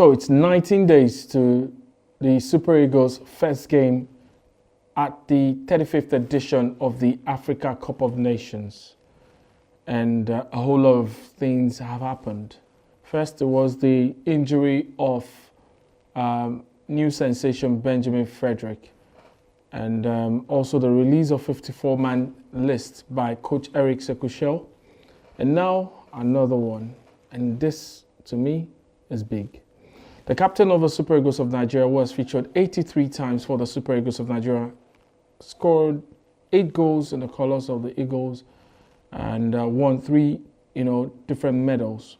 So it's 19 days to the Super Eagles' first game at the 35th edition of the Africa Cup of Nations. And a whole lot of things have happened. First, there was the injury of new sensation Benjamin Frederick, and also the release of 54-man list by coach Eric Sekushel. And now another one. And this, to me, is big. The captain of the Super Eagles of Nigeria was featured 83 times for the Super Eagles of Nigeria, scored 8 goals in the colours of the Eagles, and won 3, different medals.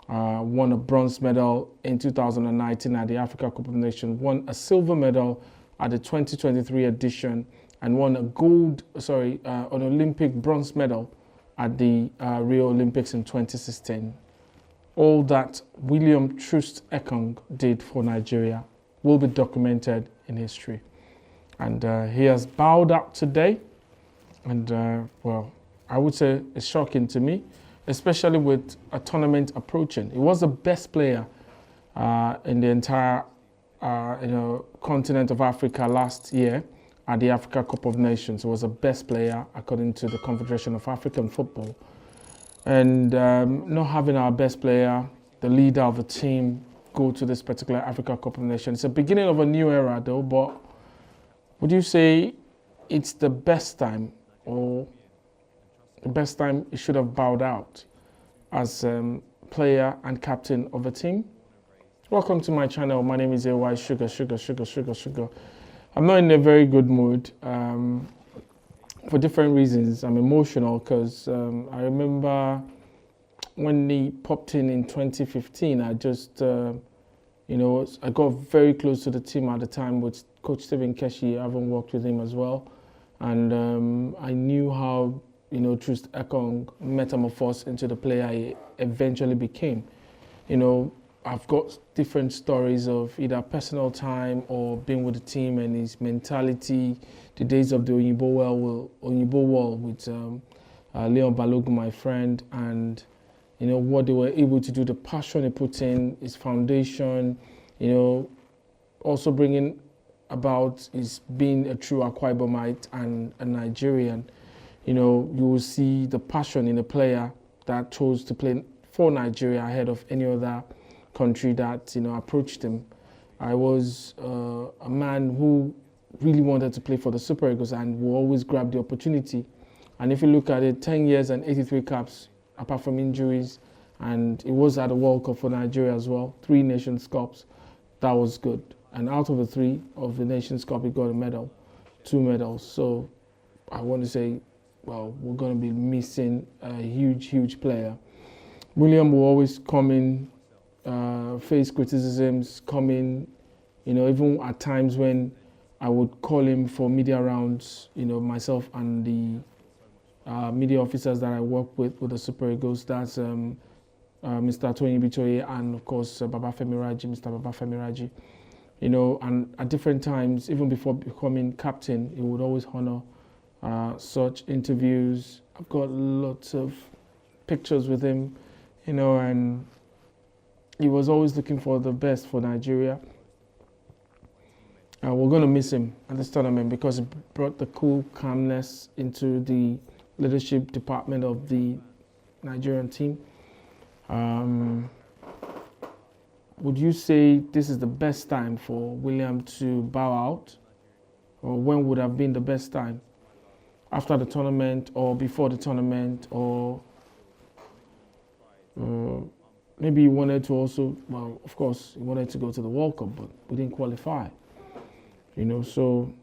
Won a bronze medal in 2019 at the Africa Cup of Nations, won a silver medal at the 2023 edition, and won an Olympic bronze medal at the Rio Olympics in 2016. All that William Troost-Ekong did for Nigeria will be documented in history. And he has bowed out today. And, I would say it's shocking to me, especially with a tournament approaching. He was the best player in the entire continent of Africa last year at the Africa Cup of Nations. He was the best player according to the Confederation of African Football. And not having our best player, the leader of the team, go to this particular Africa Cup of Nations. It's the beginning of a new era though, but would you say it's the best time, or the best time he should have bowed out as player and captain of a team? Welcome to my channel. My name is AY Sugar. I'm not in a very good mood for different reasons. I'm emotional because I remember when he popped in 2015, I just, I got very close to the team at the time with Coach Stephen Keshi. I haven't worked with him as well. And I knew how, Troost-Ekong metamorphosed into the player he eventually became. I've got different stories of either personal time or being with the team and his mentality, the days of the Oyinbo Wall with Leon Balogun, my friend, and what they were able to do, the passion he put in, his foundation, also bringing about his being a true Akwa Ibomite and a Nigerian. You will see the passion in a player that chose to play for Nigeria ahead of any other country that approached him. I was a man who really wanted to play for the Super Eagles and will always grab the opportunity. And if you look at it, 10 years and 83 caps, apart from injuries, and it was at the World Cup for Nigeria as well, 3 Nations Cups. That was good. And out of the 3 of the Nations Cup, he got a medal, 2 medals. So I want to say, well, we're going to be missing a huge player. William will always come in, face criticisms, come in, even at times when I would call him for media rounds, myself and the media officers that I work with the Super Eagles, that's Mr. Tony Bitoye and of course Mr. Babafemi Raji, and at different times, even before becoming captain, he would always honor such interviews. I've got lots of pictures with him, and he was always looking for the best for Nigeria. We're going to miss him at this tournament because he brought the cool calmness into the leadership department of the Nigerian team. Would you say this is the best time for William to bow out? Or when would have been the best time? After the tournament or before the tournament, or maybe he wanted to also, well, of course, he wanted to go to the World Cup, but we didn't qualify. So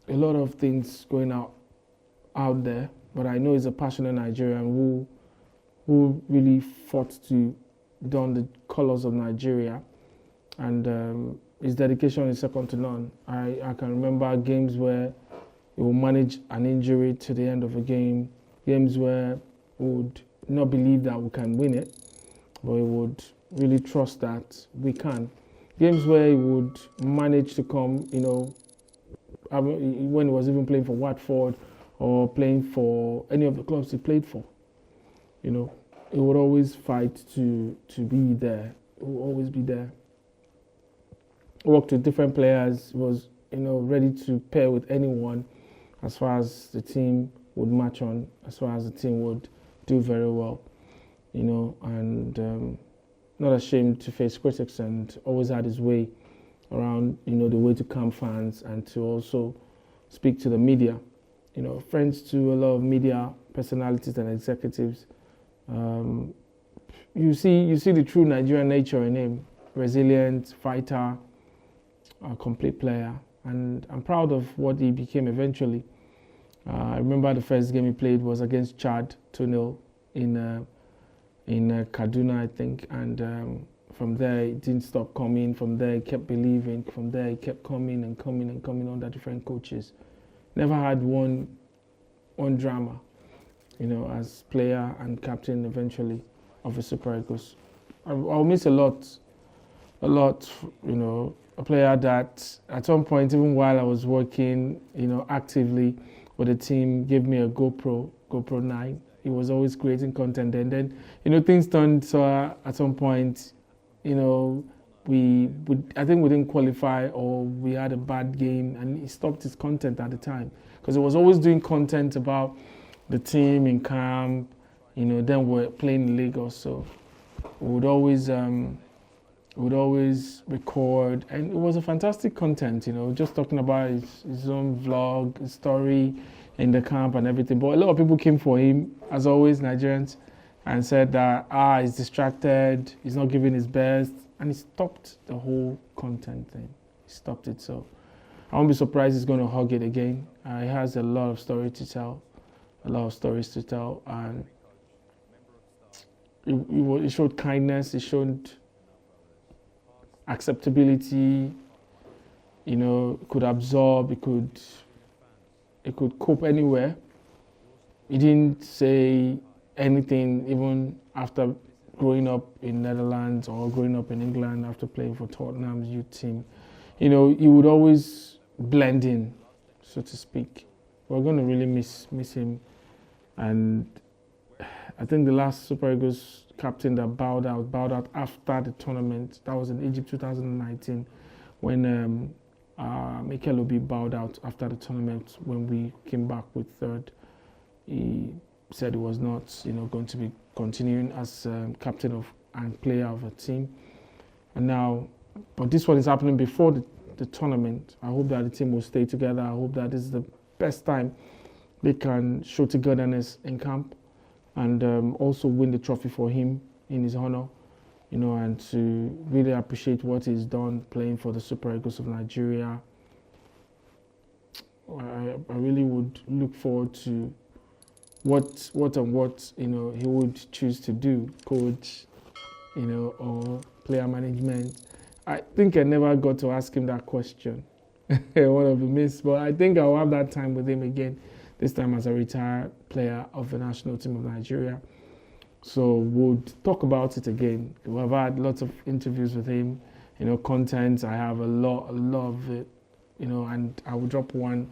a lot of things going out there, but I know he's a passionate Nigerian who really fought to don the colours of Nigeria, and his dedication is second to none. I can remember games where he will manage an injury to the end of a game, games where we would not believe that we can win it, but he would really trust that we can. Games where he would manage to come, when he was even playing for Watford or playing for any of the clubs he played for, he would always fight to be there. He would always be there. worked with different players, was ready to pair with anyone as far as the team would match on, as far as the team would do very well, and not ashamed to face critics, and always had his way around, the way to calm fans and to also speak to the media. Friends to a lot of media personalities and executives. You see the true Nigerian nature in him: resilient, fighter, a complete player, and I'm proud of what he became eventually. I remember the first game he played was against Chad, 2-0 in Kaduna, I think, and from there he didn't stop coming. From there he kept believing. From there he kept coming under different coaches. Never had one drama, as player and captain eventually of the Super Eagles. I'll miss a lot, a player that at some point, even while I was working, actively with the team, gave me a GoPro 9. He was always creating content, and then, things turned so at some point, I think we didn't qualify, or we had a bad game, and he stopped his content at the time because he was always doing content about the team in camp. Then we're playing in Lagos, so we would always record, and it was a fantastic content. Just talking about his own vlog, his story in the camp and everything. But a lot of people came for him, as always, Nigerians, and said that he's distracted, he's not giving his best, and he stopped the whole content thing. He stopped it. So I won't be surprised he's going to hug it again. He has a lot of stories to tell, and he showed kindness, he showed acceptability, could absorb, he could cope anywhere. He didn't say anything even after growing up in Netherlands or growing up in England after playing for Tottenham's youth team. He would always blend in, so to speak. We're going to really miss him. And I think the last Super Eagles captain that bowed out after the tournament, that was in Egypt 2019, when Mikel Obi bowed out after the tournament when we came back with third. He said he was not, going to be continuing as captain of and player of a team. And now, but this one is happening before the tournament. I hope that the team will stay together. I hope that this is the best time they can show togetherness in camp, and also win the trophy for him in his honor, and to really appreciate what he's done playing for the Super Eagles of Nigeria. I really would look forward to what he would choose to do, coach, or player management. I think I never got to ask him that question. One of the miss, but I think I'll have that time with him again, this time as a retired player of the national team of Nigeria. So we'll talk about it again. We've had lots of interviews with him, content. I have a lot of it, and I will drop one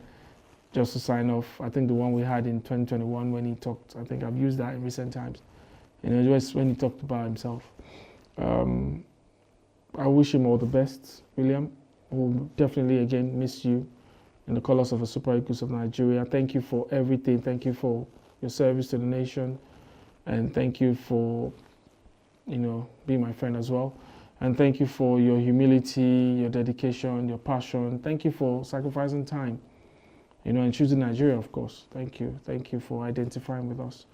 just to sign off. I think the one we had in 2021 when he talked, I think I've used that in recent times, just when he talked about himself. I wish him all the best, William. We'll definitely again miss you in the colours of the Super Eagles of Nigeria. Thank you for everything. Thank you for your service to the nation. And thank you for, being my friend as well. And thank you for your humility, your dedication, your passion. Thank you for sacrificing time, and choosing Nigeria, of course. Thank you. Thank you for identifying with us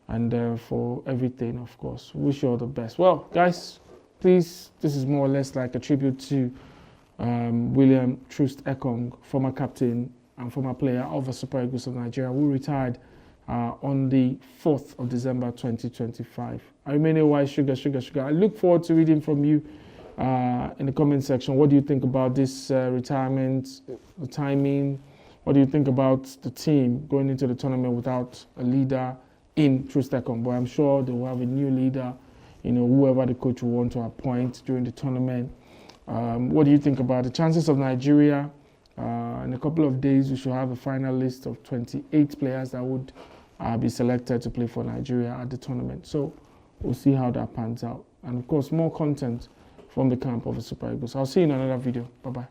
and for everything, of course. Wish you all the best. Well, guys, please, this is more or less like a tribute to William Troost-Ekong, former captain and former player of the Super Eagles of Nigeria, who retired on the 4th of December 2025. I remain a wise sugar. I look forward to reading from you in the comment section. What do you think about this retirement, the timing? What do you think about the team going into the tournament without a leader in Troost-Ekong? But I'm sure they will have a new leader, whoever the coach will want to appoint during the tournament. What do you think about the chances of Nigeria? In a couple of days, we should have a final list of 28 players that would be selected to play for Nigeria at the tournament. So we'll see how that pans out. And of course, more content from the camp of the Super Eagles. I'll see you in another video. Bye-bye.